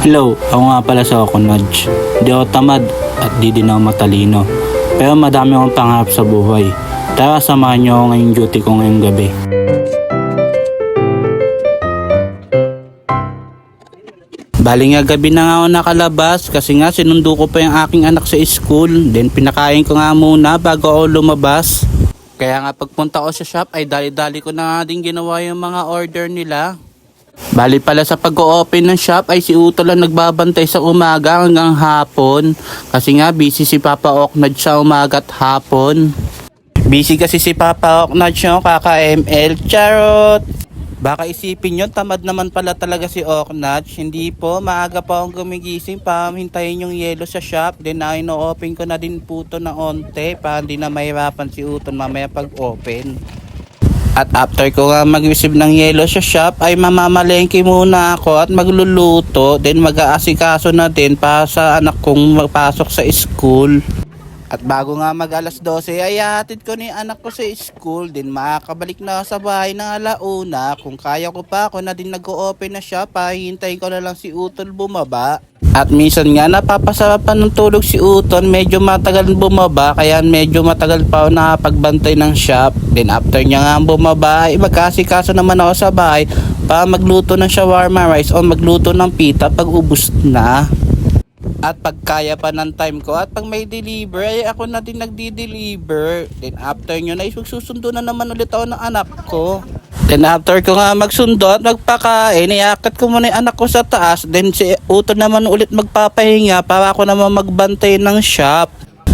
Hello, ako nga pala sa Okonaj. Di ako tamad at di din ako matalino. Pero madami akong pangarap sa buhay. Tara, samahan niyo ako ngayong duty ko ngayong gabi. Bali nga gabi na nga ako nakalabas kasi nga sinundo ko pa yung aking anak sa school. Then pinakain ko nga muna bago ako lumabas. Kaya nga pagpunta ko sa shop ay dali-dali ko na nga din ginawa yung mga order nila. Bali pala sa pag-o-open ng shop ay si Utol lang nagbabantay sa umaga hanggang hapon. Kasi nga busy si Papa Oknad sa umaga at hapon. Busy kasi si Papa Oknad siya kaka-ML. Charot! Baka isipin nyo, tamad naman pala talaga si Oknad. Hindi po, maaga pa akong gumigising para hintayin yung yelo sa shop. Then ino-open ko na din po ito na onte para hindi na mahirapan si Utol mamaya pag-open. At after ko nga mag-receive ng yelo sa shop ay mamamalengke muna ako at magluluto. Then mag-aasikaso na din para sa anak kong magpasok sa school. At bago nga mag alas 12 ay hatid ko ni anak ko sa school. Then makakabalik na sa bahay ng alauna. Kung kaya ko pa ako na din nag-o-open na shop ay hintayin ko na lang si Utol bumaba. At minsan nga napapasarapan ng tulog si Utol, medyo matagal bumaba kaya medyo matagal pa ako nakapagbantay ng shop. Then after niya nga bumaba ay magkasikaso naman ako sa bahay para magluto ng shawarma rice o magluto ng pita pag ubos na. At pag kaya pa ng time ko at pag may deliver ay ako na din nagdi-deliver. Then after nyo na susundo na naman ulit ako ng anak ko. Then after ko nga magsundo at magpakain, iakit ko muna yung anak ko sa taas. Then si Utol naman ulit magpapahinga para ako naman magbantay ng shop.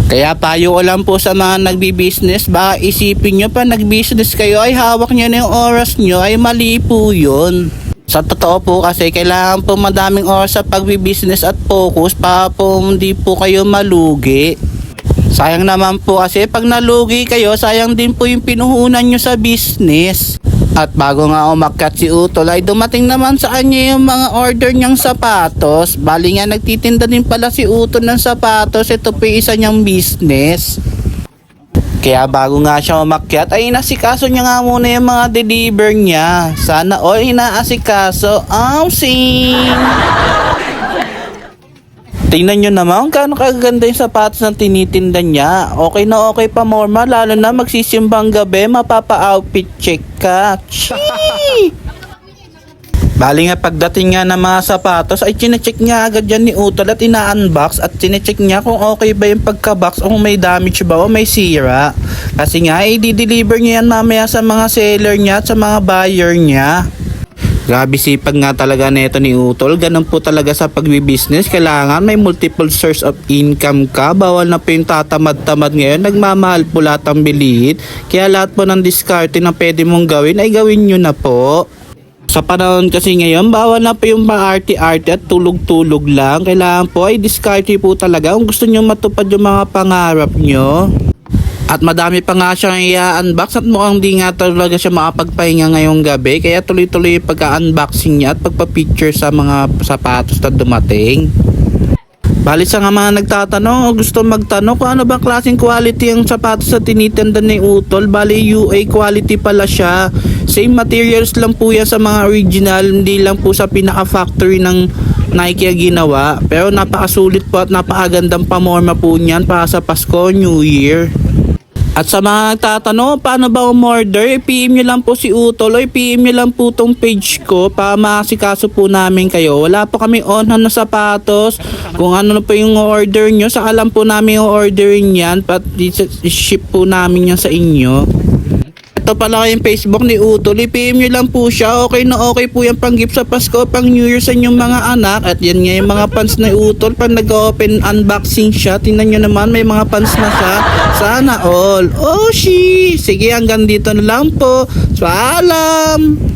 Kaya payo ko lang po sa mga nagbi-business, baka isipin nyo pa nag-business kayo ay hawak nyo na yung oras nyo ay mali po yun. Sa totoo po kasi kailangan po madaming oras sa pagbi-business at focus para po hindi po kayo malugi. Sayang naman po kasi pag nalugi kayo, sayang din po yung pinuhunan nyo sa business. At bago nga umakyat si Utol ay dumating naman sa kanya yung mga order niyang sapatos. Bali nga nagtitinda din pala si Utol ng sapatos, ito po isa niyang business. Kaya bago nga siya umakyat ay inasikaso niya nga muna yung mga deliver niya. Sana all inaasikaso. Tingnan nyo naman gaano kaganda yung sapatos na tinitinda niya. Okay na okay pa Morma, lalo na magsisimbang gabi, mapapa-outfit check ka. Chee! Bali nga pagdating nga ng mga sapatos ay chinecheck niya agad yan ni Utol at ina-unbox at chinecheck niya kung okay ba yung pagka-box o kung may damage ba o may sira. Kasi nga i-deliver niya yan mamaya sa mga seller niya at sa mga buyer niya. Grabe sipag nga talaga nito ni Utol. Ganun po talaga sa pagbi-business. Kailangan may multiple source of income ka. Bawal na po yung tatamad-tamad ngayon. Nagmamahal po lahat ang bilihin. Kaya lahat po ng diskarte na pwede mong gawin ay gawin nyo na po. Sa panahon kasi ngayon, bawal na po yung pa-arte-arte at tulog-tulog lang. Kailangan po ay diskarte po talaga kung gusto nyo matupad yung mga pangarap nyo. At madami pa nga siyang i-unbox at mukhang di nga talaga siya makapagpahinga ngayong gabi. Kaya tuloy-tuloy yung pagka-unboxing niya at pagpa-picture sa mga sapatos na dumating. Bali sa nga mga nagtatanong o gusto magtanong kung ano bang klaseng quality ang sapatos na tinitinda ni Utol. Bali UA quality pala siya. Same materials lang po yan sa mga original, hindi lang po sa pinaka-factory ng Nike ginawa. Pero napakasulit po at napakagandang pamorma po niyan para sa Pasko, New Year. At sa mga nagtatanong, paano ba umorder? I-PM nyo lang po si Utol o i-PM nyo lang po tong page ko para makasikaso po namin kayo. Wala po kami on-hand na sapatos. Kung ano na po yung order nyo, saka lang po namin yung orderin yan at i-ship po namin yan sa inyo. Ito pala yung Facebook ni Utol, i-PM nyo lang po siya. Okay na okay po yan pang gift sa Pasko, pang New Year sa inyong mga anak. At yan nga yung mga pants na Utol, pag nag-open unboxing siya, tingnan nyo naman may mga pants na siya. Sana all. Oh, sige hanggang dito na lang po. Paalam!